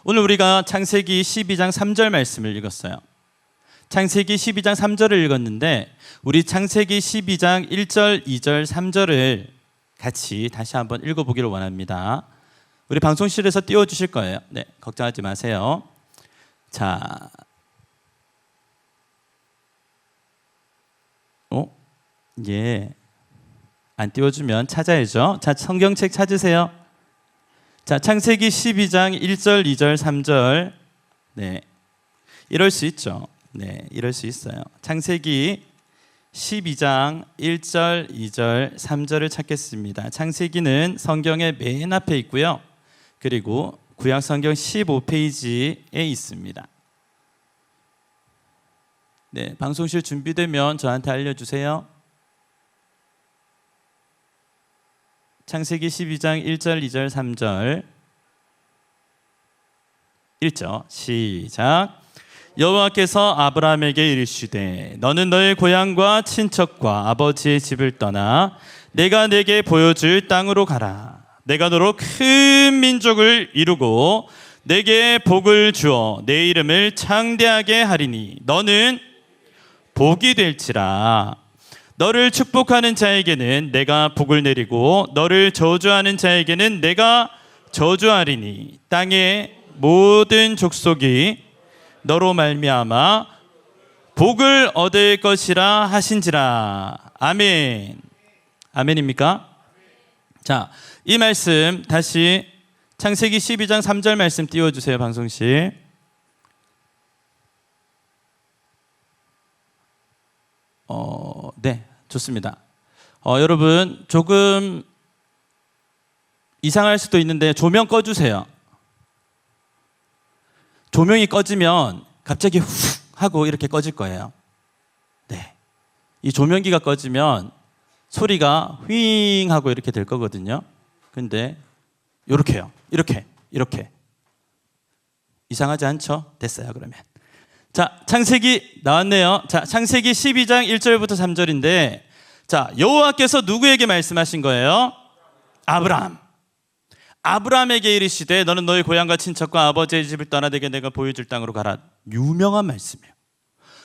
오늘 우리가 창세기 12장 3절 말씀을 읽었어요. 창세기 12장 3절을 읽었는데 우리 창세기 12장 1절, 2절, 3절을 같이 다시 한번 읽어보기를 원합니다. 우리 방송실에서 띄워주실 거예요. 네, 걱정하지 마세요. 자, 예, 안 띄워주면 찾아야죠. 자, 성경책 찾으세요. 자, 창세기 12장 1절, 2절, 3절. 네, 이럴 수 있죠. 네, 이럴 수 있어요. 창세기 12장 1절, 2절, 3절을 찾겠습니다. 창세기는 성경의 맨 앞에 있고요. 그리고 구약성경 15페이지에 있습니다. 네, 방송실 준비되면 저한테 알려주세요. 창세기 12장 1절, 2절, 3절. 1절 시작. 여호와께서 아브라함에게 이르시되 너는 너의 고향과 친척과 아버지의 집을 떠나 내가 내게 보여줄 땅으로 가라. 내가 너로 큰 민족을 이루고 내게 복을 주어 내 이름을 창대하게 하리니 너는 복이 될지라. 너를 축복하는 자에게는 내가 복을 내리고 너를 저주하는 자에게는 내가 저주하리니 땅의 모든 족속이 너로 말미암아 복을 얻을 것이라 하신지라. 아멘. 아멘입니까? 자, 이 말씀 다시 창세기 12장 3절 말씀 띄워주세요. 방송실. 네, 좋습니다. 여러분 조금 이상할 수도 있는데 조명 꺼주세요. 조명이 꺼지면 갑자기 훅 하고 이렇게 꺼질 거예요. 네, 이 조명기가 꺼지면 소리가 휘잉 하고 이렇게 될 거거든요. 근데 요렇게요. 이렇게 이상하지 않죠? 됐어요. 그러면 자, 창세기 나왔네요. 자, 창세기 12장 1절부터 3절인데 자, 여호와께서 누구에게 말씀하신 거예요? 아브라함에게 이르시되 너는 너의 고향과 친척과 아버지의 집을 떠나 내가 보여줄 땅으로 가라. 유명한 말씀이에요.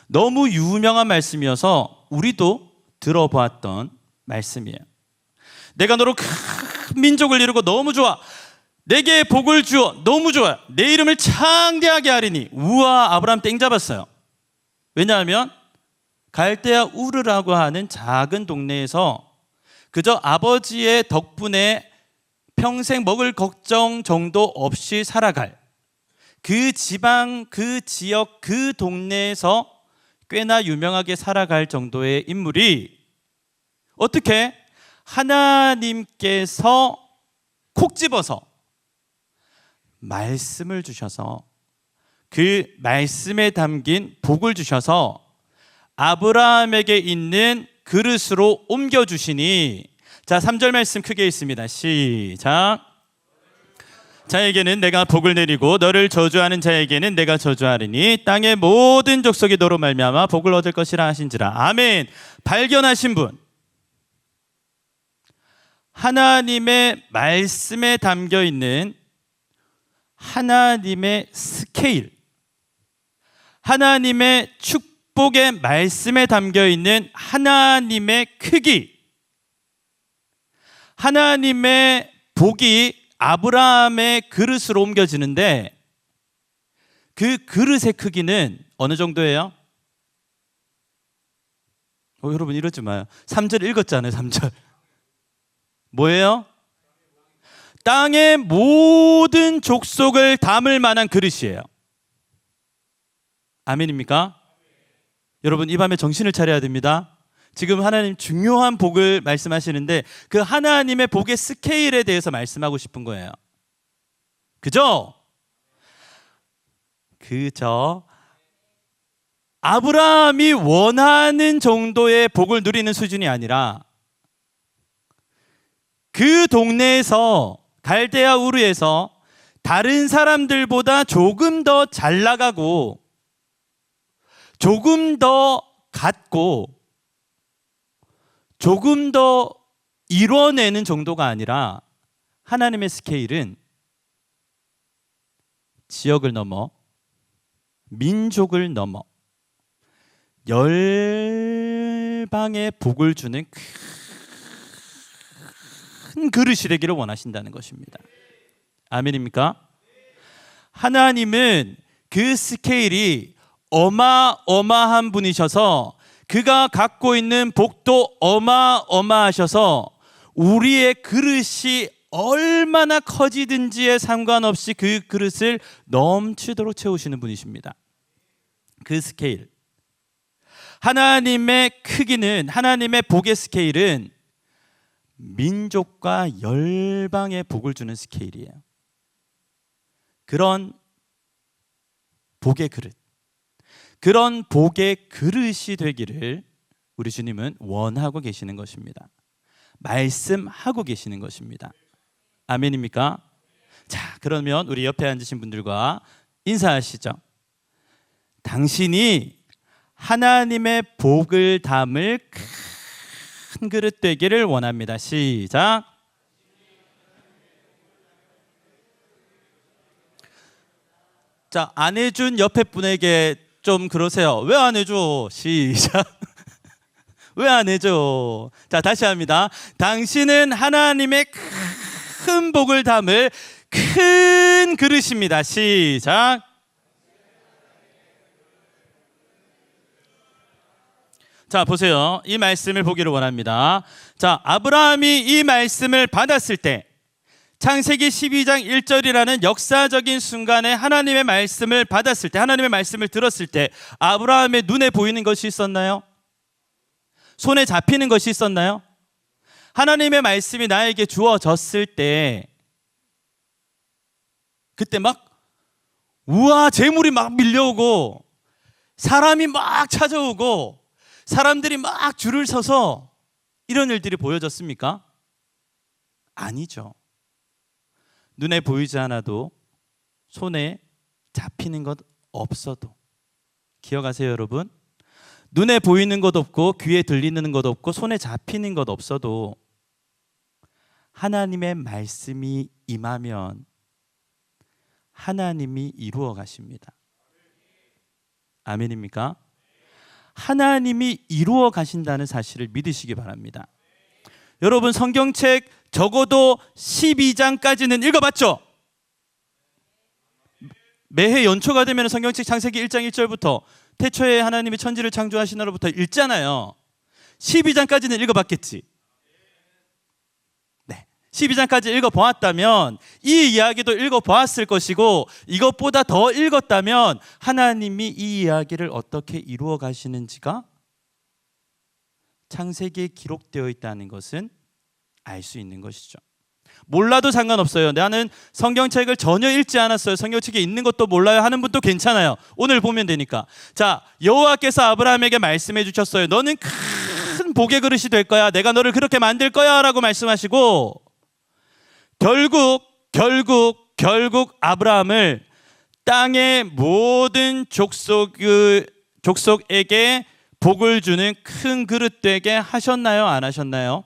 너무 유명한 말씀이어서 우리도 들어보았던 말씀이에요. 내가 너로 큰 민족을 이루고 너무 좋아. 내게 복을 주어 너무 좋아. 내 이름을 창대하게 하리니. 우와, 아브라함 땡 잡았어요. 왜냐하면 갈대아 우르라고 하는 작은 동네에서 그저 아버지의 덕분에 평생 먹을 걱정 정도 없이 살아갈 그 지방, 그 지역, 그 동네에서 꽤나 유명하게 살아갈 정도의 인물이 어떻게 하나님께서 콕 집어서 말씀을 주셔서 그 말씀에 담긴 복을 주셔서 아브라함에게 있는 그릇으로 옮겨주시니. 자, 3절 말씀 크게 있습니다. 시작. 자에게는 내가 복을 내리고 너를 저주하는 자에게는 내가 저주하리니 땅의 모든 족속이 너로 말미암아 복을 얻을 것이라 하신지라. 아멘. 발견하신 분, 하나님의 말씀에 담겨 있는 하나님의 스케일, 하나님의 축복의 말씀에 담겨 있는 하나님의 크기, 하나님의 복이 아브라함의 그릇으로 옮겨지는데 그 그릇의 크기는 어느 정도예요? 여러분 이러지 마요. 3절 읽었잖아요. 3절 뭐예요? 땅의 모든 족속을 담을 만한 그릇이에요. 아멘입니까? 여러분 이 밤에 정신을 차려야 됩니다. 지금 하나님 중요한 복을 말씀하시는데 그 하나님의 복의 스케일에 대해서 말씀하고 싶은 거예요. 그죠? 아브라함이 원하는 정도의 복을 누리는 수준이 아니라 그 동네에서 갈대아 우르에서 다른 사람들보다 조금 더 잘 나가고 조금 더 갖고 조금 더 이뤄내는 정도가 아니라 하나님의 스케일은 지역을 넘어 민족을 넘어 열방에 복을 주는 큰 그릇이 되기를 원하신다는 것입니다. 아멘입니까? 하나님은 그 스케일이 어마어마한 분이셔서 그가 갖고 있는 복도 어마어마하셔서 우리의 그릇이 얼마나 커지든지에 상관없이 그 그릇을 넘치도록 채우시는 분이십니다. 그 스케일, 하나님의 크기는, 하나님의 복의 스케일은 민족과 열방에 복을 주는 스케일이에요. 그런 복의 그릇, 그런 복의 그릇이 되기를 우리 주님은 원하고 계시는 것입니다. 말씀하고 계시는 것입니다. 아멘입니까? 자, 그러면 우리 옆에 앉으신 분들과 인사하시죠. 당신이 하나님의 복을 담을 큰 그릇 되기를 원합니다. 시작. 자, 안 해준 옆에 분에게 좀 그러세요. 왜 안 해줘? 시작. 왜 안 해줘? 자, 다시 합니다. 당신은 하나님의 큰 복을 담을 큰 그릇입니다. 시작. 자, 보세요. 이 말씀을 보기를 원합니다. 자, 아브라함이 이 말씀을 받았을 때, 창세기 12장 1절이라는 역사적인 순간에 하나님의 말씀을 받았을 때, 하나님의 말씀을 들었을 때 아브라함의 눈에 보이는 것이 있었나요? 손에 잡히는 것이 있었나요? 하나님의 말씀이 나에게 주어졌을 때 그때 막 우와, 재물이 막 밀려오고 사람이 막 찾아오고 사람들이 막 줄을 서서 이런 일들이 보여졌습니까? 아니죠. 눈에 보이지 않아도 손에 잡히는 것 없어도, 기억하세요 여러분? 눈에 보이는 것 없고 귀에 들리는 것 없고 손에 잡히는 것 없어도 하나님의 말씀이 임하면 하나님이 이루어 가십니다. 아멘입니까? 하나님이 이루어 가신다는 사실을 믿으시기 바랍니다. 여러분, 성경책 적어도 12장까지는 읽어봤죠? 매해 연초가 되면 성경책 창세기 1장 1절부터 태초에 하나님이 천지를 창조하시나로부터 읽잖아요. 12장까지는 읽어봤겠지. 네, 12장까지 읽어보았다면 이 이야기도 읽어보았을 것이고, 이것보다 더 읽었다면 하나님이 이 이야기를 어떻게 이루어 가시는지가 창세기에 기록되어 있다는 것은 알 수 있는 것이죠. 몰라도 상관없어요. 나는 성경책을 전혀 읽지 않았어요. 성경책에 있는 것도 몰라요 하는 분도 괜찮아요. 오늘 보면 되니까. 자, 여호와께서 아브라함에게 말씀해 주셨어요. 너는 큰 복의 그릇이 될 거야. 내가 너를 그렇게 만들 거야 라고 말씀하시고, 결국 아브라함을 땅의 모든 족속에게 복을 주는 큰 그릇 되게 하셨나요? 안 하셨나요?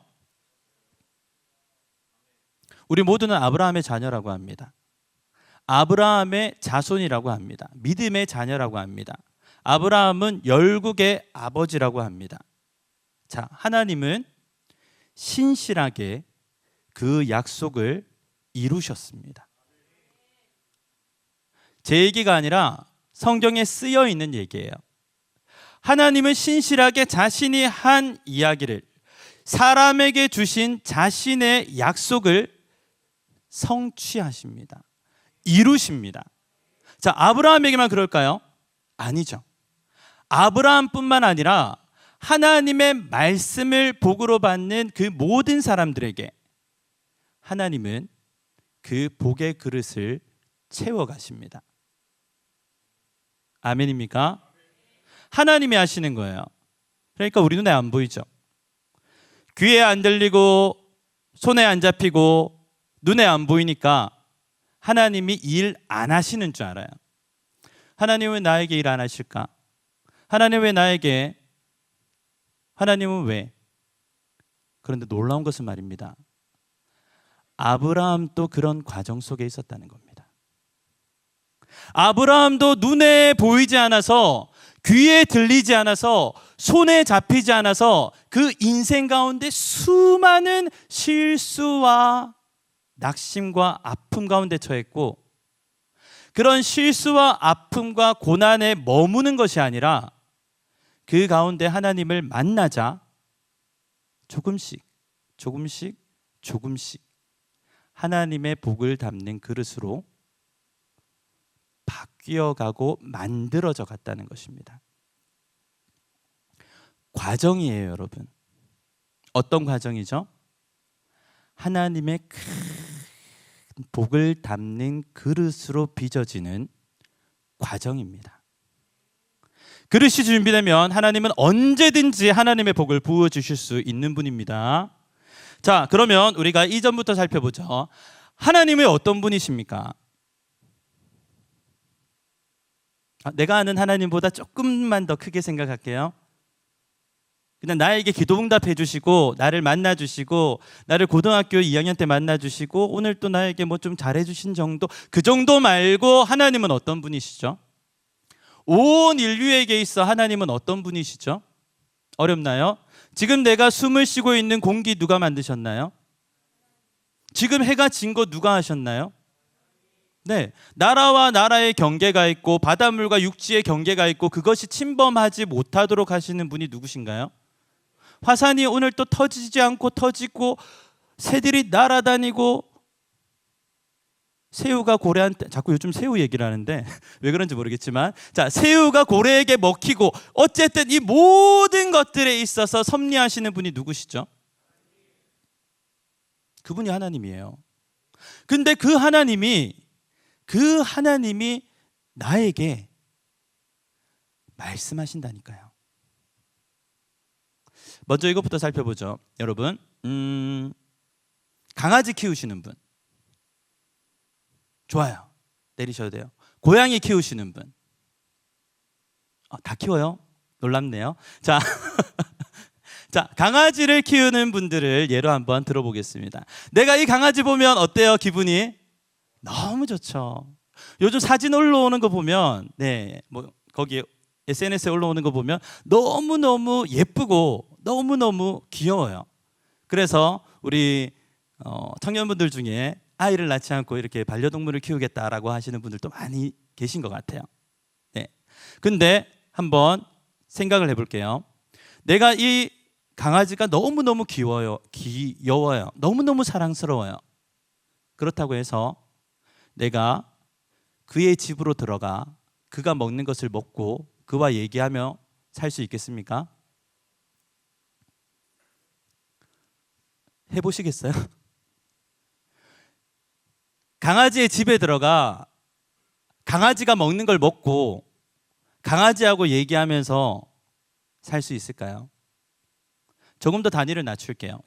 우리 모두는 아브라함의 자녀라고 합니다. 아브라함의 자손이라고 합니다. 믿음의 자녀라고 합니다. 아브라함은 열국의 아버지라고 합니다. 자, 하나님은 신실하게 그 약속을 이루셨습니다. 제 얘기가 아니라 성경에 쓰여 있는 얘기예요. 하나님은 신실하게 자신이 한 이야기를, 사람에게 주신 자신의 약속을 성취하십니다. 이루십니다. 자, 아브라함에게만 그럴까요? 아니죠. 아브라함뿐만 아니라 하나님의 말씀을 복으로 받는 그 모든 사람들에게 하나님은 그 복의 그릇을 채워 가십니다. 아멘입니까? 하나님이 하시는 거예요. 그러니까 우리 눈에 안 보이죠. 귀에 안 들리고 손에 안 잡히고 눈에 안 보이니까 하나님이 일 안 하시는 줄 알아요. 하나님은 왜 나에게 일 안 하실까? 하나님은 왜? 그런데 놀라운 것은 말입니다. 아브라함도 그런 과정 속에 있었다는 겁니다. 아브라함도 눈에 보이지 않아서, 귀에 들리지 않아서, 손에 잡히지 않아서 그 인생 가운데 수많은 실수와 낙심과 아픔 가운데 처했고, 그런 실수와 아픔과 고난에 머무는 것이 아니라 그 가운데 하나님을 만나자 조금씩 하나님의 복을 담는 그릇으로 바뀌어가고 만들어져 갔다는 것입니다. 과정이에요, 여러분. 어떤 과정이죠? 하나님의 큰 복을 담는 그릇으로 빚어지는 과정입니다. 그릇이 준비되면 하나님은 언제든지 하나님의 복을 부어주실 수 있는 분입니다. 자, 그러면 우리가 이전부터 살펴보죠. 하나님은 어떤 분이십니까? 내가 아는 하나님보다 조금만 더 크게 생각할게요. 그냥 나에게 기도응답해 주시고, 나를 만나 주시고, 나를 고등학교 2학년 때 만나 주시고, 오늘 또 나에게 뭐 좀 잘해 주신 정도, 그 정도 말고 하나님은 어떤 분이시죠? 온 인류에게 있어 하나님은 어떤 분이시죠? 어렵나요? 지금 내가 숨을 쉬고 있는 공기 누가 만드셨나요? 지금 해가 진 거 누가 하셨나요? 네, 나라와 나라의 경계가 있고 바닷물과 육지의 경계가 있고 그것이 침범하지 못하도록 하시는 분이 누구신가요? 화산이 오늘 또 터지지 않고 터지고 새들이 날아다니고 새우가 고래한테, 자꾸 요즘 새우 얘기를 하는데 왜 그런지 모르겠지만, 자, 새우가 고래에게 먹히고, 어쨌든 이 모든 것들에 있어서 섭리하시는 분이 누구시죠? 그분이 하나님이에요. 근데 그 하나님이 나에게 말씀하신다니까요. 먼저 이것부터 살펴보죠. 여러분, 강아지 키우시는 분 좋아요. 내리셔도 돼요. 고양이 키우시는 분, 다 키워요? 놀랍네요. 자, 자, 강아지를 키우는 분들을 예로 한번 들어보겠습니다. 내가 이 강아지 보면 어때요? 기분이 너무 좋죠. 요즘 사진 올라오는 거 보면, 네, 뭐 거기에 SNS에 올라오는 거 보면 너무너무 예쁘고 너무너무 귀여워요. 그래서 우리 청년분들 중에 아이를 낳지 않고 이렇게 반려동물을 키우겠다라고 하시는 분들도 많이 계신 것 같아요. 네. 근데 한번 생각을 해볼게요. 내가 이 강아지가 너무너무 귀여워요. 너무너무 사랑스러워요. 그렇다고 해서 내가 그의 집으로 들어가 그가 먹는 것을 먹고 그와 얘기하며 살 수 있겠습니까? 해보시겠어요? 강아지의 집에 들어가 강아지가 먹는 걸 먹고 강아지하고 얘기하면서 살 수 있을까요? 조금 더 단위를 낮출게요.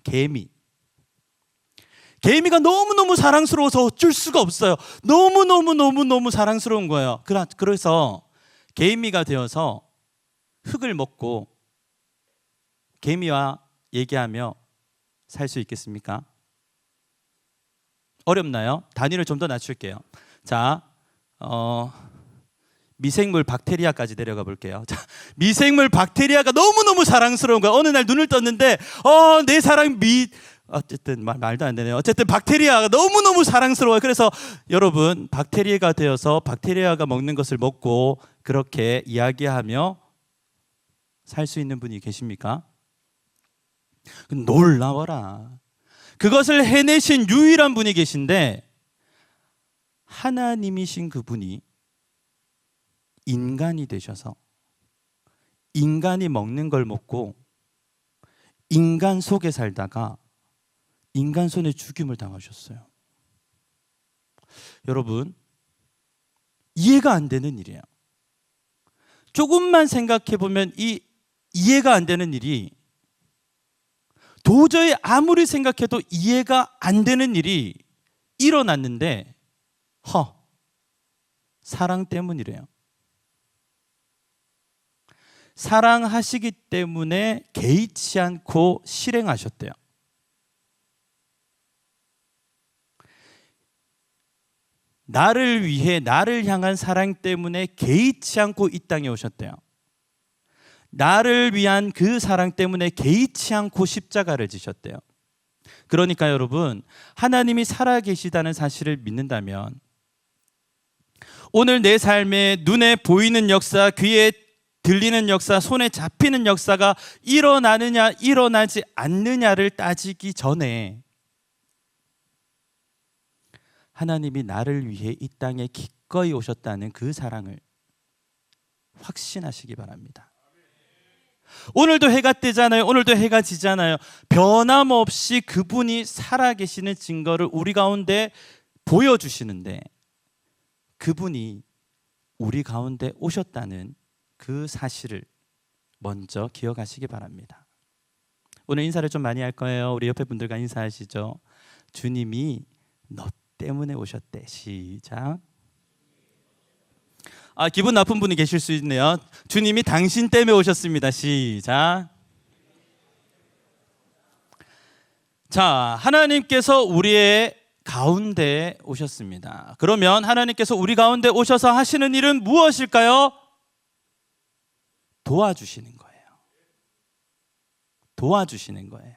개미가 너무너무 사랑스러워서 어쩔 수가 없어요. 너무너무 사랑스러운 거예요. 그래서 개미가 되어서 흙을 먹고 개미와 얘기하며 살 수 있겠습니까? 어렵나요? 단위를 좀 더 낮출게요. 자, 미생물 박테리아까지 내려가 볼게요. 자, 미생물 박테리아가 너무너무 사랑스러운 거야. 어느 날 눈을 떴는데 내 사랑 어쨌든 말도 안 되네요. 어쨌든 박테리아가 너무너무 사랑스러워요. 그래서 여러분, 박테리아가 되어서 박테리아가 먹는 것을 먹고 그렇게 이야기하며 살 수 있는 분이 계십니까? 놀라워라. 그것을 해내신 유일한 분이 계신데, 하나님이신 그분이 인간이 되셔서 인간이 먹는 걸 먹고 인간 속에 살다가 인간 손에 죽임을 당하셨어요. 여러분, 이해가 안 되는 일이에요. 조금만 생각해 보면 이 이해가 안 되는 일이, 도저히 아무리 생각해도 이해가 안 되는 일이 일어났는데 사랑 때문이래요. 사랑하시기 때문에 개의치 않고 실행하셨대요. 나를 위해 나를 향한 사랑 때문에 개의치 않고 이 땅에 오셨대요. 나를 위한 그 사랑 때문에 개의치 않고 십자가를 지셨대요. 그러니까 여러분, 하나님이 살아계시다는 사실을 믿는다면 오늘 내 삶에 눈에 보이는 역사, 귀에 들리는 역사, 손에 잡히는 역사가 일어나느냐 일어나지 않느냐를 따지기 전에 하나님이 나를 위해 이 땅에 기꺼이 오셨다는 그 사랑을 확신하시기 바랍니다. 오늘도 해가 뜨잖아요. 오늘도 해가 지잖아요. 변함없이 그분이 살아계시는 증거를 우리 가운데 보여주시는데 그분이 우리 가운데 오셨다는 그 사실을 먼저 기억하시기 바랍니다. 오늘 인사를 좀 많이 할 거예요. 우리 옆에 분들과 인사하시죠. 주님이 너 때문에 오셨대. 시작. 기분 나쁜 분이 계실 수 있네요. 주님이 당신 때문에 오셨습니다. 시작. 자, 하나님께서 우리의 가운데 오셨습니다. 그러면 하나님께서 우리 가운데 오셔서 하시는 일은 무엇일까요? 도와주시는 거예요. 도와주시는 거예요.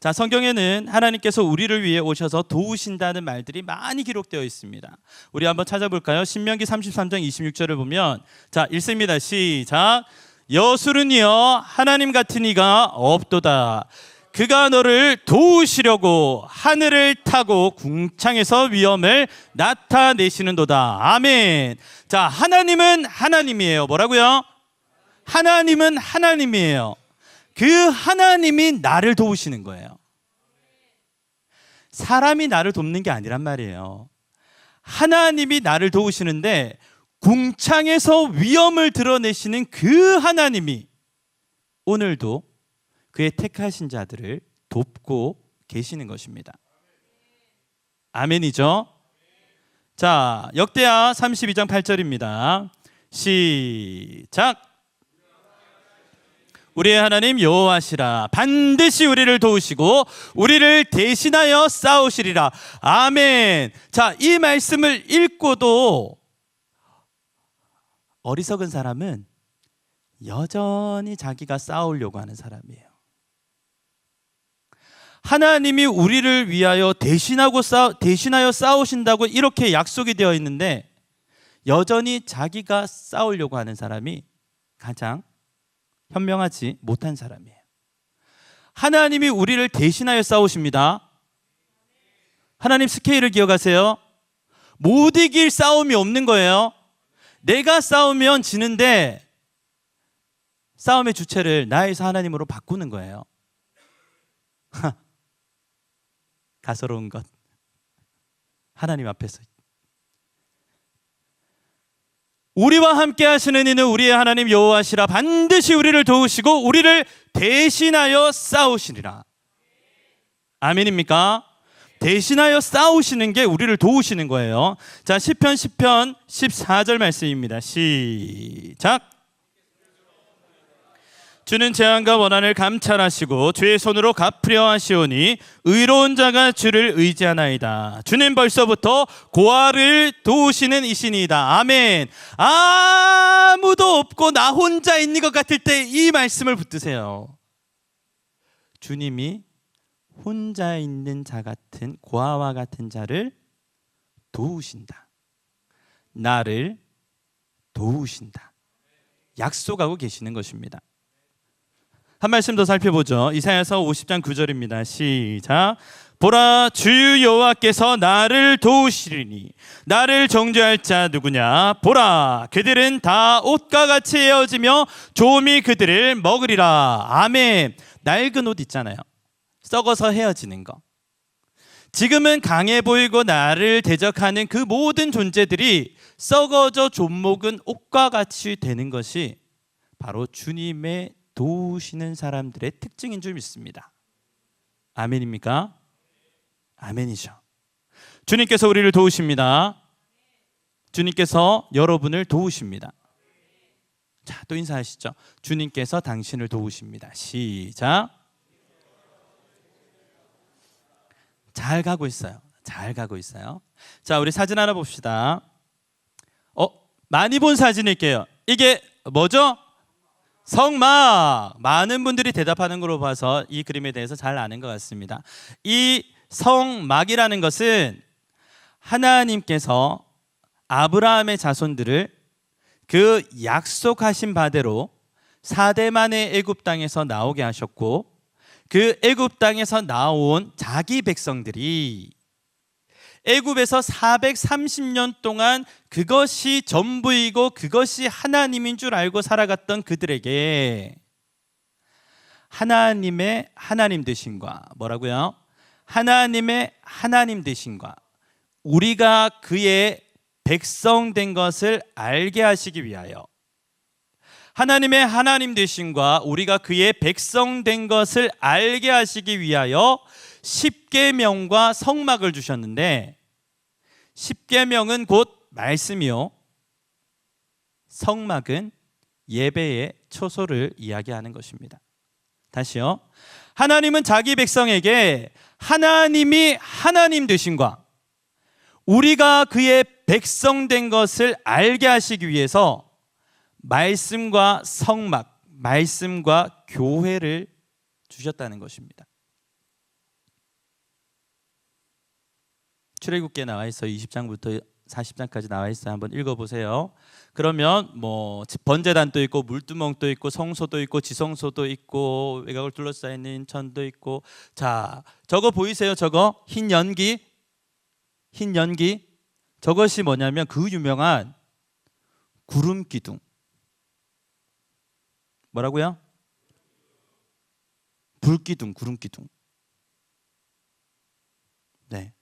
자, 성경에는 하나님께서 우리를 위해 오셔서 도우신다는 말들이 많이 기록되어 있습니다. 우리 한번 찾아볼까요? 신명기 33장 26절을 보면 자, 읽습니다. 시작. 여술은이여 하나님 같은 이가 없도다. 그가 너를 도우시려고 하늘을 타고 궁창에서 위엄을 나타내시는도다. 아멘. 자, 하나님은 하나님이에요. 뭐라고요? 하나님은 하나님이에요. 그 하나님이 나를 도우시는 거예요. 사람이 나를 돕는 게 아니란 말이에요. 하나님이 나를 도우시는데 궁창에서 위엄을 드러내시는 그 하나님이 오늘도 그의 택하신 자들을 돕고 계시는 것입니다. 아멘이죠? 자, 역대하 32장 8절입니다. 시작. 우리의 하나님 여호와시라 반드시 우리를 도우시고 우리를 대신하여 싸우시리라. 아멘. 자, 이 말씀을 읽고도 어리석은 사람은 여전히 자기가 싸우려고 하는 사람이에요. 하나님이 우리를 위하여 대신하여 싸우신다고 이렇게 약속이 되어 있는데 여전히 자기가 싸우려고 하는 사람이 가장 현명하지 못한 사람이에요. 하나님이 우리를 대신하여 싸우십니다. 하나님 스케일을 기억하세요. 못 이길 싸움이 없는 거예요. 내가 싸우면 지는데 싸움의 주체를 나에서 하나님으로 바꾸는 거예요. 가소로운 것. 하나님 앞에서 우리와 함께 하시는 이는 우리의 하나님 여호와시라 반드시 우리를 도우시고 우리를 대신하여 싸우시리라. 아멘입니까? 대신하여 싸우시는 게 우리를 도우시는 거예요. 자, 시편 14절 말씀입니다. 시작. 주는 재앙과 원한을 감찰하시고 주의 손으로 갚으려 하시오니 의로운 자가 주를 의지하나이다. 주는 벌써부터 고아를 도우시는 이신이다. 아멘. 아무도 없고 나 혼자 있는 것 같을 때 이 말씀을 붙드세요. 주님이 혼자 있는 자 같은 고아와 같은 자를 도우신다. 나를 도우신다. 약속하고 계시는 것입니다. 한 말씀 더 살펴보죠. 이사야서 50장 9절입니다. 시작. 보라, 주 여호와께서 나를 도우시리니 나를 정죄할 자 누구냐? 보라, 그들은 다 옷과 같이 헤어지며 조음이 그들을 먹으리라. 아멘. 낡은 옷 있잖아요. 썩어서 헤어지는 거. 지금은 강해 보이고 나를 대적하는 그 모든 존재들이 썩어져 좀먹은 옷과 같이 되는 것이 바로 주님의 도우시는 사람들의 특징인 줄 믿습니다. 아멘입니까? 아멘이죠. 주님께서 우리를 도우십니다. 주님께서 여러분을 도우십니다. 자, 또 인사하시죠. 주님께서 당신을 도우십니다. 시작. 잘 가고 있어요. 잘 가고 있어요. 자, 우리 사진 하나 봅시다. 많이 본 사진일게요. 이게 뭐죠? 성막. 많은 분들이 대답하는 걸로 봐서 이 그림에 대해서 잘 아는 것 같습니다. 이 성막이라는 것은 하나님께서 아브라함의 자손들을 그 약속하신 바대로 4대 만의 애굽 땅에서 나오게 하셨고, 그 애굽 땅에서 나온 자기 백성들이 애굽에서 430년 동안 그것이 전부이고 그것이 하나님인 줄 알고 살아갔던 그들에게 하나님의 하나님 되심과, 뭐라고요? 하나님의 하나님 되심과 우리가 그의 백성 된 것을 알게 하시기 위하여, 하나님의 하나님 되심과 우리가 그의 백성 된 것을 알게 하시기 위하여 십계명과 성막을 주셨는데, 십계명은 곧 말씀이요, 성막은 예배의 초소를 이야기하는 것입니다. 다시요. 하나님은 자기 백성에게 하나님이 하나님 되심과 우리가 그의 백성 된 것을 알게 하시기 위해서 말씀과 성막, 말씀과 교회를 주셨다는 것입니다. 출애굽기에 나와 있어요. 20장부터 40장까지 나와 있어요. 한번 읽어보세요. 그러면 뭐 번제단도 있고 물두멍도 있고 성소도 있고 지성소도 있고 외곽을 둘러싸이는 천도 있고. 자, 저거 보이세요? 저거 흰 연기, 흰 연기. 저것이 뭐냐면 그 유명한 구름 기둥. 뭐라고요? 불기둥, 구름 기둥. 네,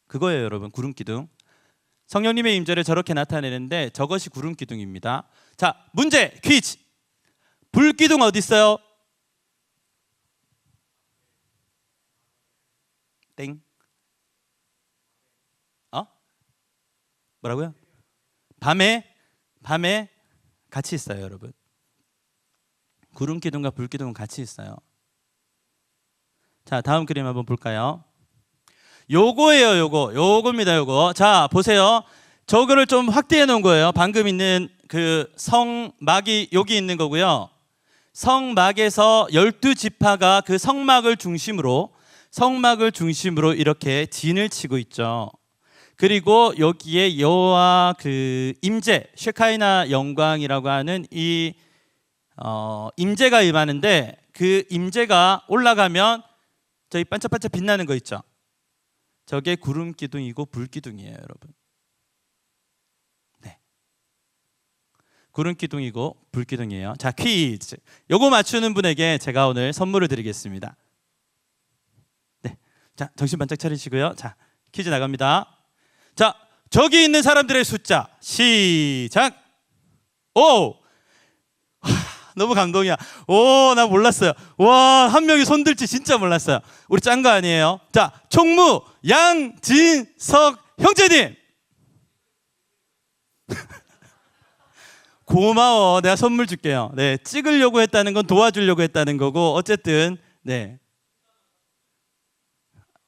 그거예요, 여러분. 구름 기둥. 성령님의 임재를 저렇게 나타내는데 저것이 구름 기둥입니다. 자, 문제 퀴즈. 불기둥 어디 있어요? 땡. 뭐라고요? 밤에 같이 있어요, 여러분. 구름 기둥과 불 기둥은 같이 있어요. 자, 다음 그림 한번 볼까요? 요거예요, 요겁니다, 요거. 자, 보세요. 저거를 좀 확대해 놓은 거예요. 방금 있는 그 성막이 여기 있는 거고요. 성막에서 12지파가 그 성막을 중심으로 이렇게 진을 치고 있죠. 그리고 여기에 여호와 그 임재, 쉐카이나 영광이라고 하는 이 임재가 임하는데, 그 임재가 올라가면 저기 반짝반짝 빛나는 거 있죠. 저게 구름 기둥이고 불 기둥이에요, 여러분. 네, 구름 기둥이고 불 기둥이에요. 자, 퀴즈. 요거 맞추는 분에게 제가 오늘 선물을 드리겠습니다. 네, 자, 정신 반짝 차리시고요. 자, 퀴즈 나갑니다. 자, 저기 있는 사람들의 숫자 시작. 오, 너무 감동이야. 오, 나 몰랐어요. 와, 한 명이 손들지 진짜 몰랐어요. 우리 짠 거 아니에요? 자, 총무 양진석 형제님. 고마워. 내가 선물 줄게요. 네, 찍으려고 했다는 건 도와주려고 했다는 거고, 어쨌든 네,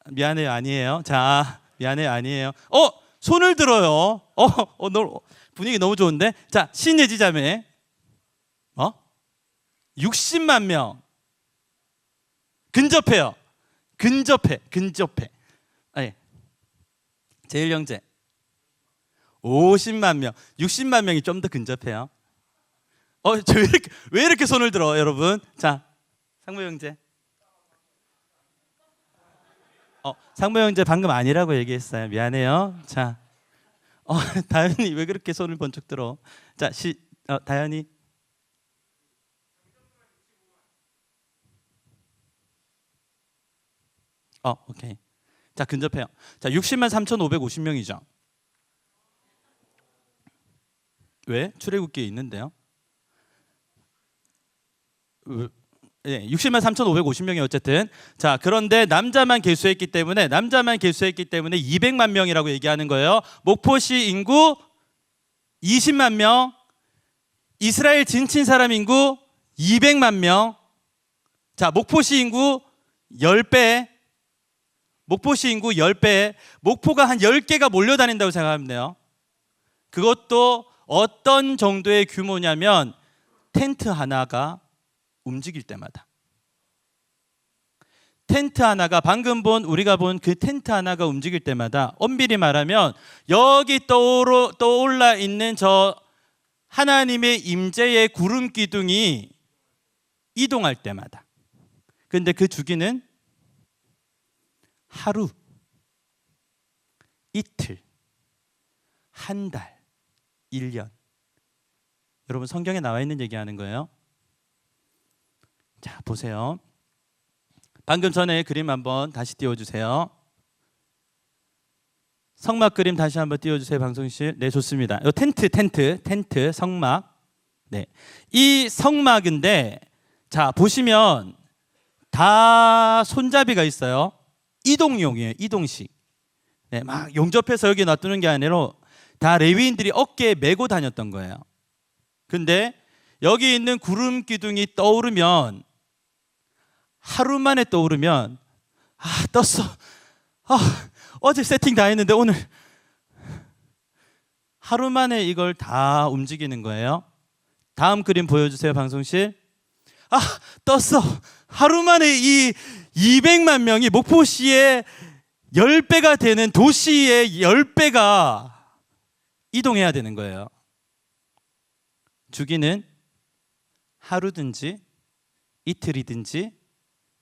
미안해요. 아니에요. 자, 미안해요. 아니에요. 손을 들어요. 분위기 너무 좋은데. 자, 신예지 자매. 60만 명. 근접해요. 근접해. 아니, 제일 형제 50만 명. 60만 명이 좀 더 근접해요. 왜 이렇게 손을 들어, 여러분? 자, 상무 형제. 상무 형제 방금 아니라고 얘기했어요. 미안해요. 자, 다현이 왜 그렇게 손을 번쩍 들어? 자, 다현이. 오케이. 자, 근접해요. 자, 60만 3,550명이죠. 왜? 출애굽기에 있는데요. 네, 60만 3,550명이 어쨌든. 자, 그런데 남자만 계수했기 때문에 200만 명이라고 얘기하는 거예요. 목포시 인구 20만 명, 이스라엘 진친 사람 인구 200만 명. 자, 목포시 인구 10배, 목포시 인구 10배, 목포가 한 10개가 몰려다닌다고 생각하면 돼요. 그것도 어떤 정도의 규모냐면 텐트 하나가 움직일 때마다. 텐트 하나가 우리가 본 그 텐트 하나가 움직일 때마다 엄밀히 말하면 여기 떠올라 있는 저 하나님의 임재의 구름 기둥이 이동할 때마다. 근데 그 주기는 하루, 이틀, 한 달, 1년. 여러분 성경에 나와 있는 얘기하는 거예요. 자, 보세요. 방금 전에 그림 한번 다시 띄워주세요. 성막 그림 다시 한번 띄워주세요, 방송실. 네, 좋습니다. 요 텐트, 성막. 네, 이 성막인데, 자 보시면 다 손잡이가 있어요. 이동용이에요, 이동식. 네, 막 용접해서 여기 놔두는 게 아니라 다 레위인들이 어깨에 메고 다녔던 거예요. 근데 여기 있는 구름 기둥이 떠오르면, 하루 만에 떠오르면, 떴어. 어제 세팅 다 했는데 오늘 하루 만에 이걸 다 움직이는 거예요. 다음 그림 보여주세요, 방송실. 떴어. 하루 만에 이 200만 명이 목포시의 10배가 되는 도시의 10배가 이동해야 되는 거예요. 주기는 하루든지 이틀이든지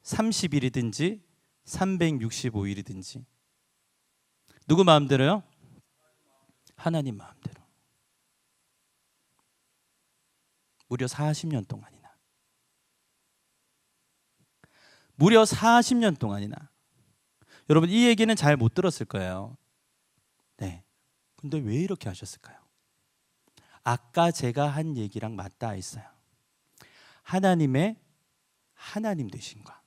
30일이든지 365일이든지. 누구 마음대로요? 하나님 마음대로. 무려 40년 동안이나. 무려 40년 동안이나. 여러분 이 얘기는 잘 못 들었을 거예요. 네. 근데 왜 이렇게 하셨을까요? 아까 제가 한 얘기랑 맞닿아 있어요. 하나님의 하나님 되심과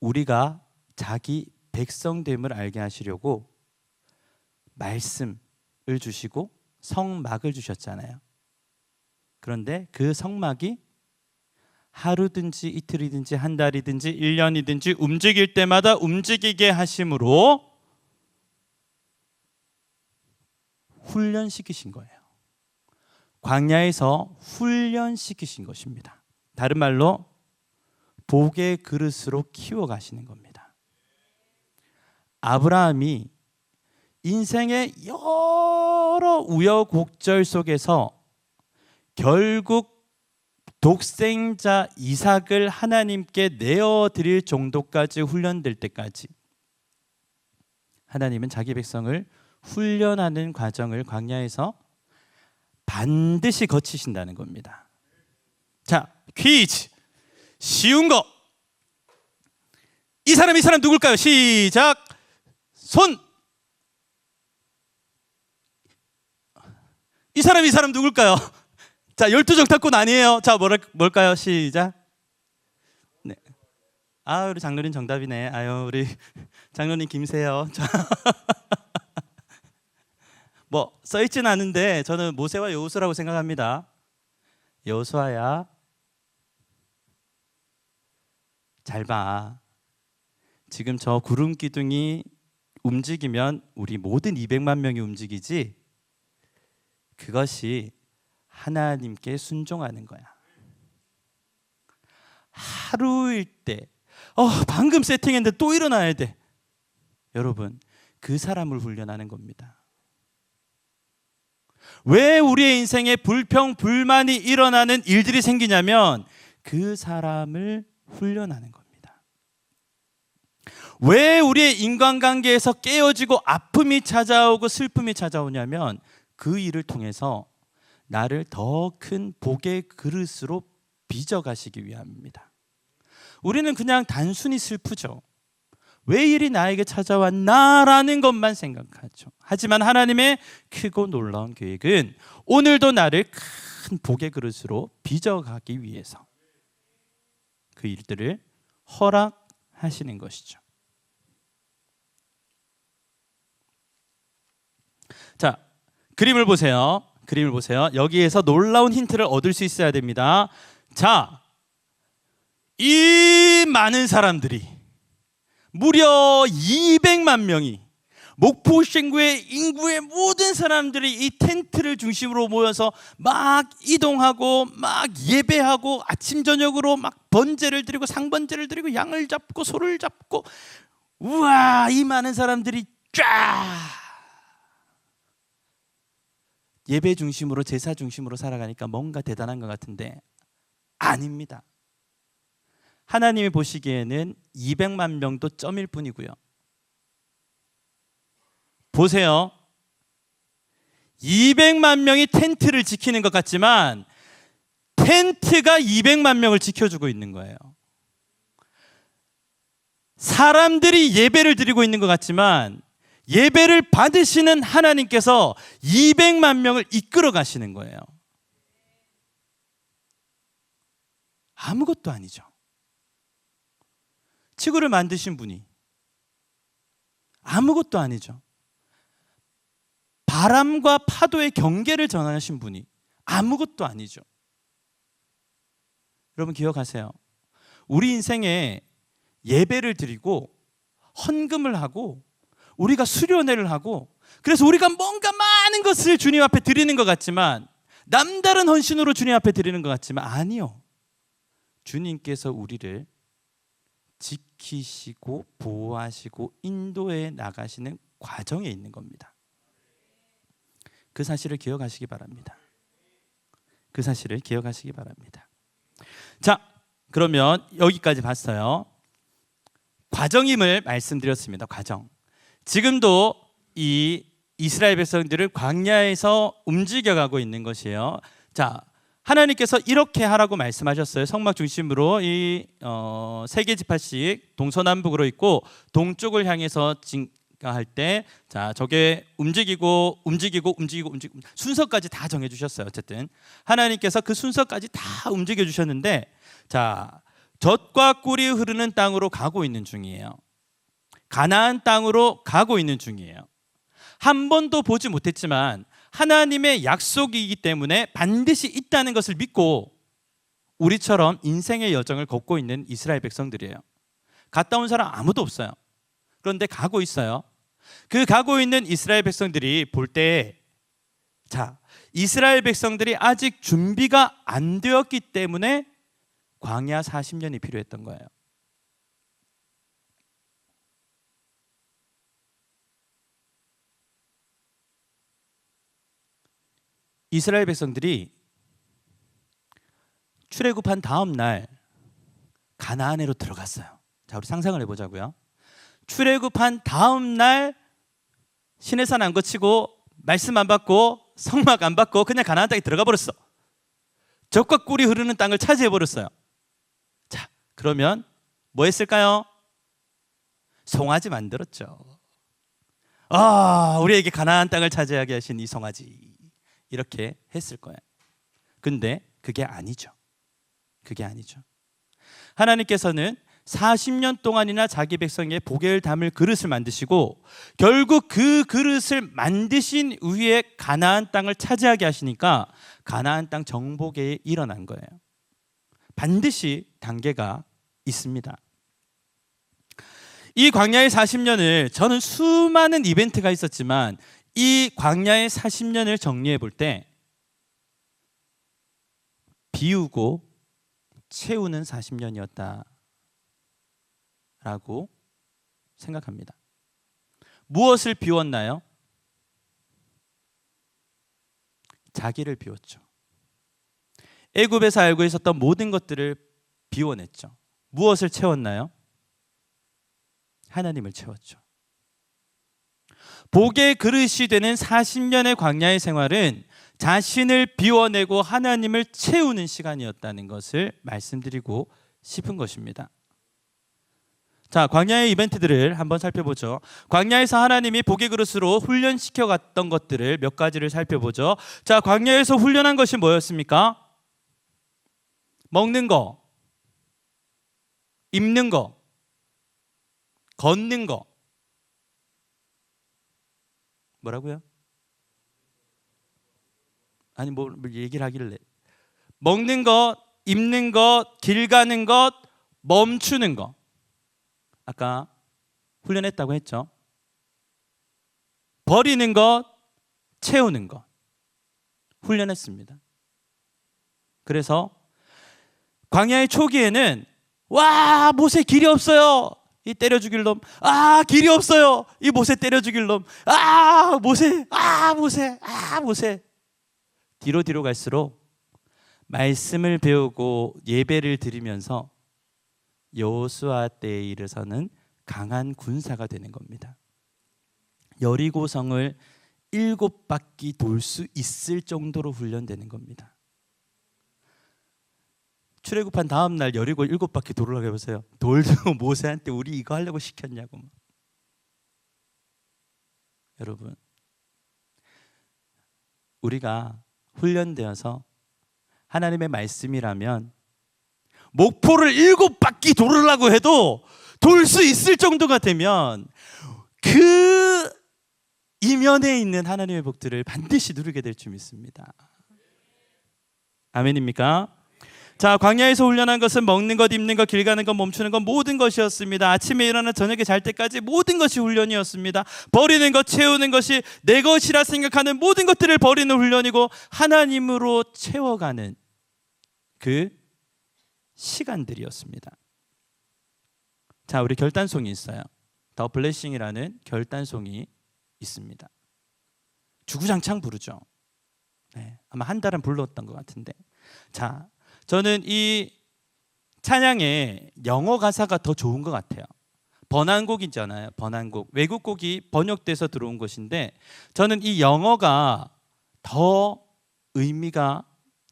우리가 자기 백성됨을 알게 하시려고 말씀을 주시고 성막을 주셨잖아요. 그런데 그 성막이 하루든지 이틀이든지 한 달이든지 1년이든지 움직일 때마다 움직이게 하심으로 훈련시키신 거예요. 광야에서 훈련시키신 것입니다. 다른 말로 복의 그릇으로 키워가시는 겁니다. 아브라함이 인생의 여러 우여곡절 속에서 결국 독생자 이삭을 하나님께 내어드릴 정도까지 훈련될 때까지 하나님은 자기 백성을 훈련하는 과정을 광야에서 반드시 거치신다는 겁니다. 자, 퀴즈. 쉬운 거. 이 사람 누굴까요? 시작. 손. 이 사람 누굴까요? 자, 12정탐꾼 아니에요. 자, 뭘까요? 시작. 네. 우리 장로님 정답이네. 우리 장로님 김세요. 자. 뭐 써있진 않은데 저는 모세와 여호수아라고 생각합니다. 여호수아야, 잘 봐. 지금 저 구름 기둥이 움직이면 우리 모든 200만 명이 움직이지. 그것이 하나님께 순종하는 거야. 하루일 때 방금 세팅했는데 또 일어나야 돼. 여러분, 그 사람을 훈련하는 겁니다. 왜 우리의 인생에 불평, 불만이 일어나는 일들이 생기냐면 그 사람을 훈련하는 겁니다. 왜 우리의 인간관계에서 깨어지고 아픔이 찾아오고 슬픔이 찾아오냐면 그 일을 통해서 나를 더 큰 복의 그릇으로 빚어가시기 위함입니다. 우리는 그냥 단순히 슬프죠. 왜 일이 나에게 찾아왔나라는 것만 생각하죠. 하지만 하나님의 크고 놀라운 계획은 오늘도 나를 큰 복의 그릇으로 빚어가기 위해서 그 일들을 허락하시는 것이죠. 자, 그림을 보세요. 여기에서 놀라운 힌트를 얻을 수 있어야 됩니다. 자, 이 많은 사람들이 무려 200만 명이 목포 신구의 인구의 모든 사람들이 이 텐트를 중심으로 모여서 막 이동하고 막 예배하고 아침 저녁으로 막 번제를 드리고 상번제를 드리고 양을 잡고 소를 잡고, 우와, 이 많은 사람들이 쫙 예배 중심으로 제사 중심으로 살아가니까 뭔가 대단한 것 같은데 아닙니다. 하나님이 보시기에는 200만 명도 점일 뿐이고요. 보세요. 200만 명이 텐트를 지키는 것 같지만 텐트가 200만 명을 지켜주고 있는 거예요. 사람들이 예배를 드리고 있는 것 같지만 예배를 받으시는 하나님께서 200만 명을 이끌어 가시는 거예요. 아무것도 아니죠. 지구를 만드신 분이 아무것도 아니죠. 바람과 파도의 경계를 정하신 분이 아무것도 아니죠. 여러분 기억하세요. 우리 인생에 예배를 드리고 헌금을 하고 우리가 수련회를 하고, 그래서 우리가 뭔가 많은 것을 주님 앞에 드리는 것 같지만, 남다른 헌신으로 주님 앞에 드리는 것 같지만 아니요. 주님께서 우리를 지키시고 보호하시고 인도해 나가시는 과정에 있는 겁니다. 그 사실을 기억하시기 바랍니다. 그 사실을 기억하시기 바랍니다. 자, 그러면 여기까지 봤어요. 과정임을 말씀드렸습니다. 과정. 지금도 이 이스라엘 백성들을 광야에서 움직여가고 있는 것이에요. 자, 하나님께서 이렇게 하라고 말씀하셨어요. 성막 중심으로 이 세 개 지파씩 동서남북으로 있고 동쪽을 향해서 할 때, 자, 저게 움직이고 순서까지 다 정해 주셨어요. 어쨌든 하나님께서 그 순서까지 다 움직여 주셨는데, 자, 젖과 꿀이 흐르는 땅으로 가고 있는 중이에요. 가나안 땅으로 가고 있는 중이에요. 한 번도 보지 못했지만 하나님의 약속이기 때문에 반드시 있다는 것을 믿고 우리처럼 인생의 여정을 걷고 있는 이스라엘 백성들이에요. 갔다 온 사람 아무도 없어요. 그런데 가고 있어요. 그 가고 있는 이스라엘 백성들이 볼 때, 자, 이스라엘 백성들이 아직 준비가 안 되었기 때문에 광야 40년이 필요했던 거예요. 이스라엘 백성들이 출애굽한 다음 날 가나안으로 들어갔어요. 자, 우리 상상을 해보자고요. 출애굽한 다음 날 시내산 안 거치고 말씀 안 받고 성막 안 받고 그냥 가나안 땅에 들어가 버렸어. 젖과 꿀이 흐르는 땅을 차지해 버렸어요. 자, 그러면 뭐 했을까요? 송아지 만들었죠. 아, 우리에게 가나안 땅을 차지하게 하신 이 송아지, 이렇게 했을 거예요. 근데 그게 아니죠. 그게 아니죠. 하나님께서는 40년 동안이나 자기 백성의 복을 담을 그릇을 만드시고, 결국 그 그릇을 만드신 후에 가나안 땅을 차지하게 하시니까 가나안 땅 정복에 일어난 거예요. 반드시 단계가 있습니다. 이 광야의 40년을, 저는 수많은 이벤트가 있었지만 이 광야의 40년을 정리해 볼 때 비우고 채우는 40년이었다 라고 생각합니다. 무엇을 비웠나요? 자기를 비웠죠. 애굽에서 알고 있었던 모든 것들을 비워냈죠. 무엇을 채웠나요? 하나님을 채웠죠. 복의 그릇이 되는 40년의 광야의 생활은 자신을 비워내고 하나님을 채우는 시간이었다는 것을 말씀드리고 싶은 것입니다. 자, 광야의 이벤트들을 한번 살펴보죠. 광야에서 하나님이 복의 그릇으로 훈련시켜 갔던 것들을 몇 가지를 살펴보죠. 자, 광야에서 훈련한 것이 뭐였습니까? 먹는 거, 입는 거, 걷는 거. 뭐라고요? 아니, 뭐 얘기를 하길래. 먹는 것, 입는 것, 길 가는 것, 멈추는 것. 아까 훈련했다고 했죠. 버리는 것, 채우는 것 훈련했습니다. 그래서 광야의 초기에는 와, 모세 길이 없어요. 이 때려 죽일 놈. 아, 길이 없어요. 이 모세 때려 죽일 놈. 아, 모세. 아, 모세. 아, 모세. 뒤로 갈수록 말씀을 배우고 예배를 드리면서 여호수아 때에 이르서는 강한 군사가 되는 겁니다. 여리고성을 7바퀴 돌 수 있을 정도로 훈련되는 겁니다. 출애굽한 다음 날 여리고 7바퀴 돌으라고 해보세요. 돌도 모세한테 우리 이거 하려고 시켰냐고. 여러분, 우리가 훈련되어서 하나님의 말씀이라면 목포를 7바퀴 돌으라고 해도 돌 수 있을 정도가 되면 그 이면에 있는 하나님의 복들을 반드시 누리게 될 줄 믿습니다. 아멘입니까? 자, 광야에서 훈련한 것은 먹는 것, 입는 것, 길 가는 것, 멈추는 것 모든 것이었습니다. 아침에 일어나 저녁에 잘 때까지 모든 것이 훈련이었습니다. 버리는 것, 채우는 것이 내 것이라 생각하는 모든 것들을 버리는 훈련이고 하나님으로 채워가는 그 시간들이었습니다. 자, 우리 결단송이 있어요. 더 블레싱이라는 결단송이 있습니다. 주구장창 부르죠. 네, 아마 한 달은 불렀던 것 같은데. 자, 저는 이 찬양의 영어 가사가 더 좋은 것 같아요. 번안곡이잖아요. 번안곡. 외국 곡이 번역돼서 들어온 것인데 저는 이 영어가 더 의미가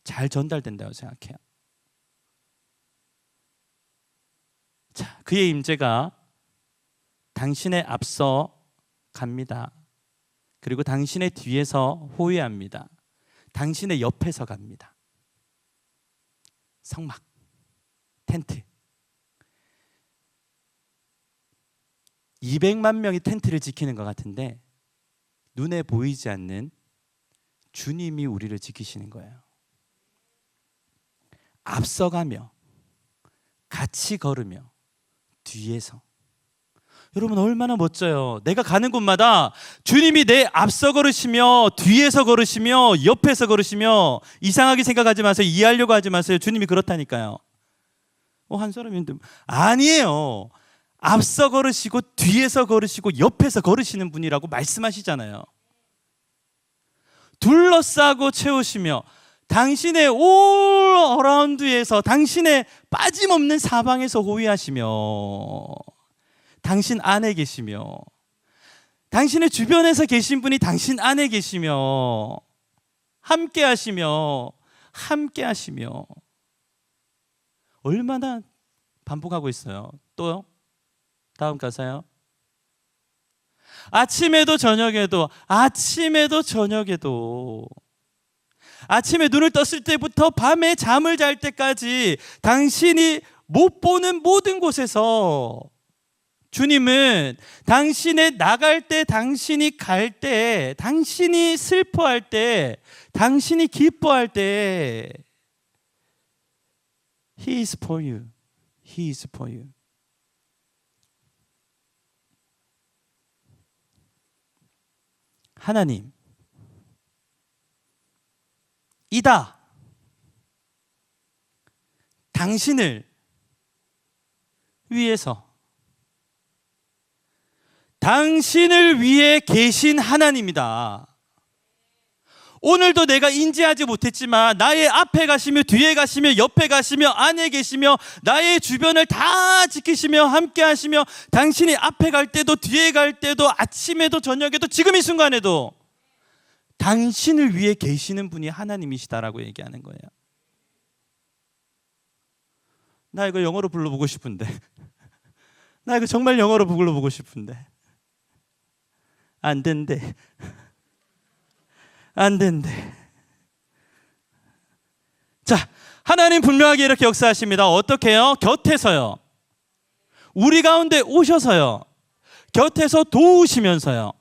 잘 전달된다고 생각해요. 자, 그의 임재가 당신의 앞서 갑니다. 그리고 당신의 뒤에서 호위합니다. 당신의 옆에서 갑니다. 성막, 텐트. 200만 명이 텐트를 지키는 것 같은데 눈에 보이지 않는 주님이 우리를 지키시는 거예요. 앞서가며 같이 걸으며 뒤에서. 여러분, 얼마나 멋져요. 내가 가는 곳마다 주님이 내 앞서 걸으시며 뒤에서 걸으시며 옆에서 걸으시며. 이상하게 생각하지 마세요. 이해하려고 하지 마세요. 주님이 그렇다니까요. 한 사람인데 아니에요. 앞서 걸으시고 뒤에서 걸으시고 옆에서 걸으시는 분이라고 말씀하시잖아요. 둘러싸고 채우시며 당신의 올 어라운드에서 당신의 빠짐없는 사방에서 호위하시며 당신 안에 계시며 당신의 주변에서 계신 분이 당신 안에 계시며 함께 하시며 얼마나 반복하고 있어요. 또요? 다음 가사요. 아침에도 저녁에도 아침에 눈을 떴을 때부터 밤에 잠을 잘 때까지 당신이 못 보는 모든 곳에서 주님은 당신의 나갈 때, 당신이 갈 때, 당신이 슬퍼할 때, 당신이 기뻐할 때 He is for you. He is for you. 하나님 이다. 당신을 위해서 당신을 위해 계신 하나님이다. 오늘도 내가 인지하지 못했지만 나의 앞에 가시며 뒤에 가시며 옆에 가시며 안에 계시며 나의 주변을 다 지키시며 함께 하시며 당신이 앞에 갈 때도 뒤에 갈 때도 아침에도 저녁에도 지금 이 순간에도 당신을 위해 계시는 분이 하나님이시다라고 얘기하는 거예요. 나 이거 영어로 불러보고 싶은데 나 이거 정말 영어로 불러보고 싶은데 안 된대. 자, 하나님 분명하게 이렇게 역사하십니다. 어떻게 해요? 곁에서요. 우리 가운데 오셔서요. 곁에서 도우시면서요.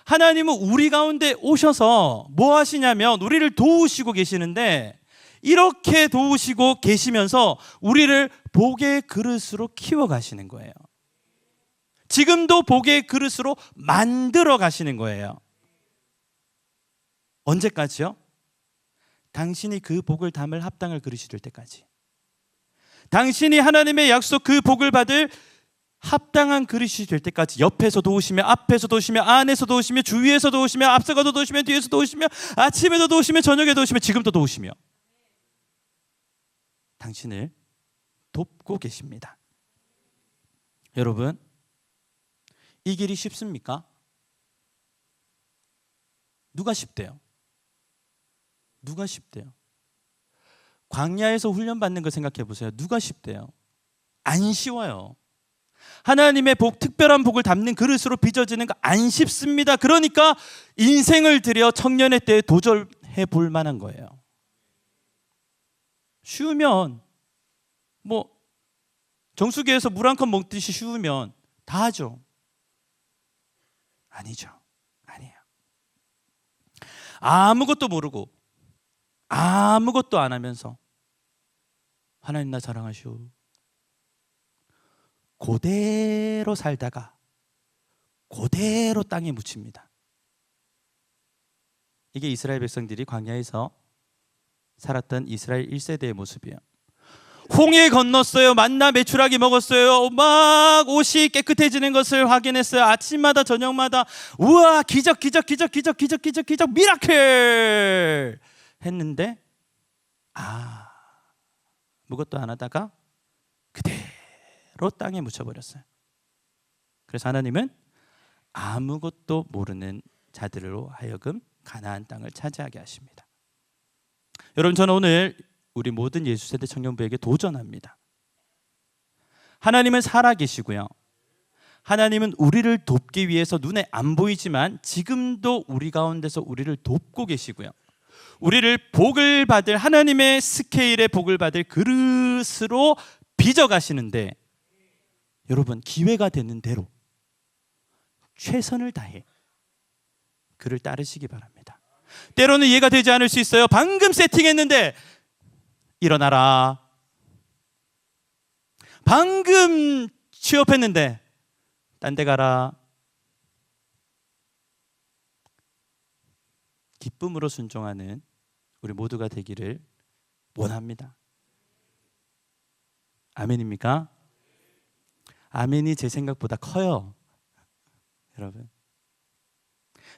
하나님은 우리 가운데 오셔서 뭐 하시냐면 우리를 도우시고 계시는데 이렇게 도우시고 계시면서 우리를 복의 그릇으로 키워가시는 거예요. 지금도 복의 그릇으로 만들어 가시는 거예요. 언제까지요? 당신이 그 복을 담을 합당할 그릇이 될 때까지. 당신이 하나님의 약속 그 복을 받을 합당한 그릇이 될 때까지 옆에서 도우시며 앞에서 도우시며 안에서 도우시며 주위에서 도우시며 앞서가도 도우시며 뒤에서 도우시며 아침에도 도우시며 저녁에 도우시며 지금도 도우시며 당신을 돕고 계십니다. 여러분, 이 길이 쉽습니까? 누가 쉽대요? 누가 쉽대요? 광야에서 훈련받는 거 생각해 보세요. 누가 쉽대요? 안 쉬워요. 하나님의 복, 특별한 복을 담는 그릇으로 빚어지는 거 안 쉽습니다. 그러니까 인생을 들여 청년의 때에 도전해 볼 만한 거예요. 쉬우면 뭐 정수기에서 물 한 컵 먹듯이 쉬우면 다 하죠. 아니죠. 아니에요. 아무것도 모르고 아무것도 안 하면서 하나님 나 사랑하시오. 그대로 살다가 그대로 땅에 묻힙니다. 이게 이스라엘 백성들이 광야에서 살았던 이스라엘 1세대의 모습이에요. 홍해 건넜어요. 만나 메추라기 먹었어요. 막 옷이 깨끗해지는 것을 확인했어요. 아침마다 저녁마다 우와 기적 기적 기적 기적 기적 기적 기적 미라클 했는데 아무것도 안 하다가 그대로 땅에 묻혀버렸어요. 그래서 하나님은 아무것도 모르는 자들로 하여금 가나안 땅을 차지하게 하십니다. 여러분, 저는 오늘 우리 모든 예수세대 청년부에게 도전합니다. 하나님은 살아계시고요, 하나님은 우리를 돕기 위해서 눈에 안 보이지만 지금도 우리 가운데서 우리를 돕고 계시고요, 우리를 복을 받을 하나님의 스케일의 복을 받을 그릇으로 빚어가시는데, 여러분 기회가 되는 대로 최선을 다해 그를 따르시기 바랍니다. 때로는 이해가 되지 않을 수 있어요. 방금 세팅했는데 일어나라. 방금 취업했는데 딴 데 가라. 기쁨으로 순종하는 우리 모두가 되기를 원합니다. 아멘입니까? 아멘이 제 생각보다 커요, 여러분.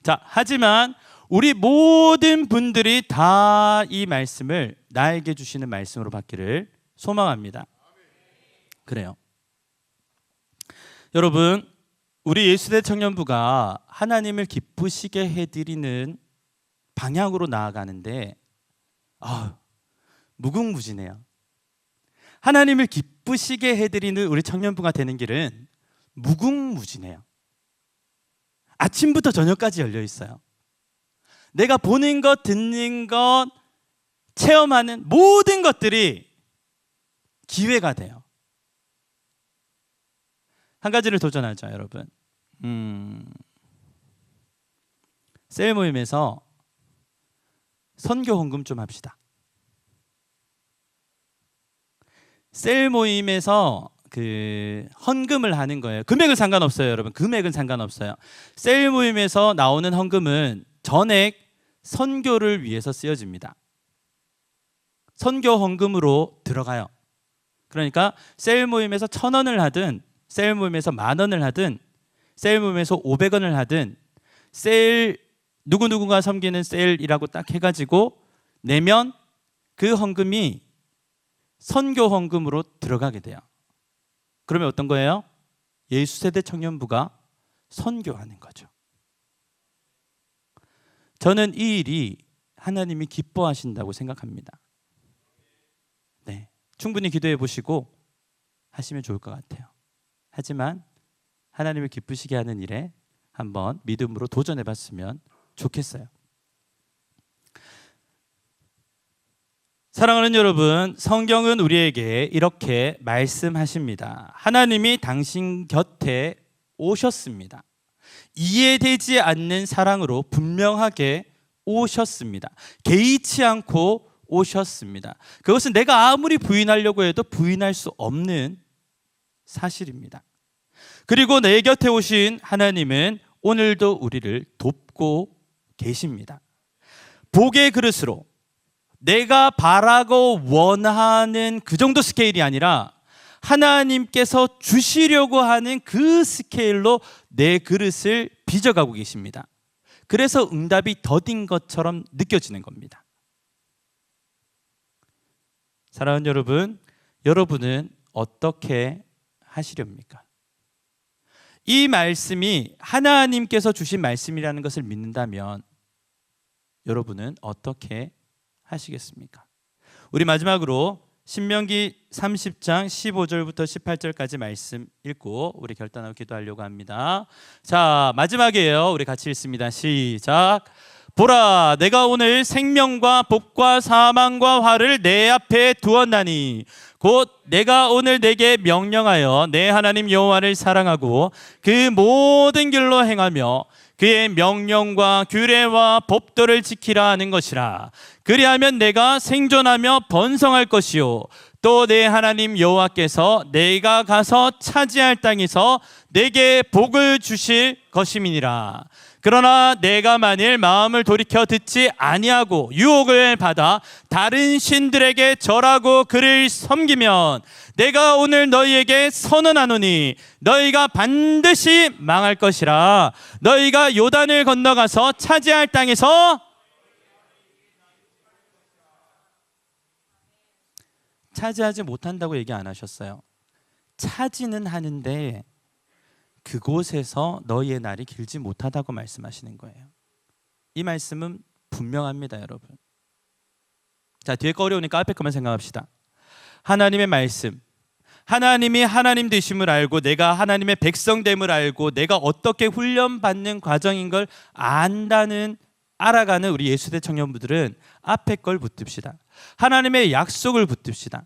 자, 하지만 우리 모든 분들이 다 이 말씀을 나에게 주시는 말씀으로 받기를 소망합니다. 그래요. 여러분, 우리 예수대 청년부가 하나님을 기쁘시게 해드리는 방향으로 나아가는데 무궁무진해요. 하나님을 기쁘시게 해드리는 우리 청년부가 되는 길은 무궁무진해요. 아침부터 저녁까지 열려 있어요. 내가 보는 것, 듣는 것, 체험하는 모든 것들이 기회가 돼요. 한 가지를 도전하죠, 여러분. 셀 모임에서 선교 헌금 좀 합시다. 셀 모임에서 그 헌금을 하는 거예요. 금액은 상관없어요, 여러분. 금액은 상관없어요. 셀 모임에서 나오는 헌금은 전액 선교를 위해서 쓰여집니다. 선교 헌금으로 들어가요. 그러니까 셀 모임에서 1,000원을 하든, 셀 모임에서 10,000원을 하든, 셀 모임에서 500원을 하든, 셀 누구누구가 섬기는 셀이라고 딱 해가지고 내면 그 헌금이 선교 헌금으로 들어가게 돼요. 그러면 어떤 거예요? 예수세대 청년부가 선교하는 거죠. 저는 이 일이 하나님이 기뻐하신다고 생각합니다. 네, 충분히 기도해 보시고 하시면 좋을 것 같아요. 하지만 하나님을 기쁘시게 하는 일에 한번 믿음으로 도전해 봤으면 좋겠어요. 사랑하는 여러분, 성경은 우리에게 이렇게 말씀하십니다. 하나님이 당신 곁에 오셨습니다. 이해되지 않는 사랑으로 분명하게 오셨습니다. 개의치 않고 오셨습니다. 그것은 내가 아무리 부인하려고 해도 부인할 수 없는 사실입니다. 그리고 내 곁에 오신 하나님은 오늘도 우리를 돕고 계십니다. 복의 그릇으로 내가 바라고 원하는 그 정도 스케일이 아니라 하나님께서 주시려고 하는 그 스케일로 내 그릇을 빚어가고 계십니다. 그래서 응답이 더딘 것처럼 느껴지는 겁니다. 사랑하는 여러분, 여러분은 어떻게 하시렵니까? 이 말씀이 하나님께서 주신 말씀이라는 것을 믿는다면 여러분은 어떻게 하시겠습니까? 우리 마지막으로 신명기 30장 15절부터 18절까지 말씀 읽고 우리 결단하고 기도하려고 합니다. 자, 마지막이에요. 우리 같이 읽습니다. 시작. 보라, 내가 오늘 생명과 복과 사망과 화를 내 앞에 두었나니 곧 내가 오늘 내게 명령하여 내 하나님 여호와를 사랑하고 그 모든 길로 행하며 그의 명령과 규례와 법도를 지키라 하는 것이라. 그리하면 내가 생존하며 번성할 것이요 또 내 하나님 여호와께서 내가 가서 차지할 땅에서 내게 복을 주실 것임이니라. 그러나 내가 만일 마음을 돌이켜 듣지 아니하고 유혹을 받아 다른 신들에게 절하고 그를 섬기면 내가 오늘 너희에게 선언하노니 너희가 반드시 망할 것이라. 너희가 요단을 건너가서 차지할 땅에서 차지하지 못한다고 얘기 안 하셨어요. 차지는 하는데 그곳에서 너희의 날이 길지 못하다고 말씀하시는 거예요. 이 말씀은 분명합니다, 여러분. 자, 뒤에 거 어려우니까 앞에 것만 생각합시다. 하나님의 말씀, 하나님이 하나님 되심을 알고 내가 하나님의 백성됨을 알고 내가 어떻게 훈련받는 과정인 걸 알아가는 우리 예수대 청년부들은 앞에 걸 붙듭시다. 하나님의 약속을 붙듭시다.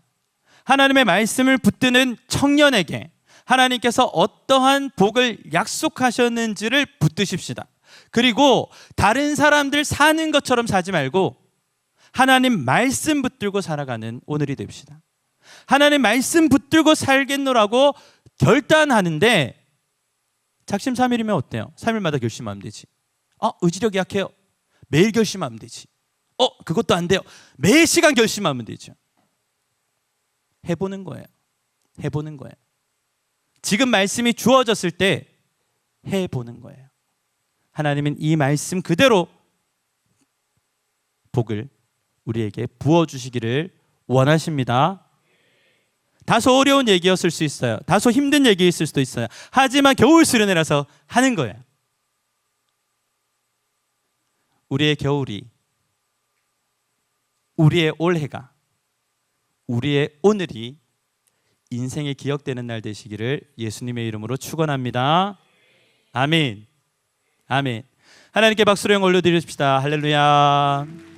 하나님의 말씀을 붙드는 청년에게 하나님께서 어떠한 복을 약속하셨는지를 붙드십시다. 그리고 다른 사람들 사는 것처럼 사지 말고 하나님 말씀 붙들고 살아가는 오늘이 됩시다. 하나님 말씀 붙들고 살겠노라고 결단하는데 작심삼일이면 어때요? 3일마다 결심하면 되지. 의지력이 약해요. 매일 결심하면 되지. 그것도 안 돼요. 매 시간 결심하면 되죠. 해보는 거예요. 해보는 거예요. 지금 말씀이 주어졌을 때 해보는 거예요. 하나님은 이 말씀 그대로 복을 우리에게 부어주시기를 원하십니다. 다소 어려운 얘기였을 수 있어요. 다소 힘든 얘기였을 수도 있어요. 하지만 겨울 수련회라서 하는 거예요. 우리의 겨울이, 우리의 올해가, 우리의 오늘이 인생의 기억되는 날 되시기를 예수님의 이름으로 축원합니다. 아멘. 아멘. 하나님께 박수로 영 올려드립시다. 할렐루야.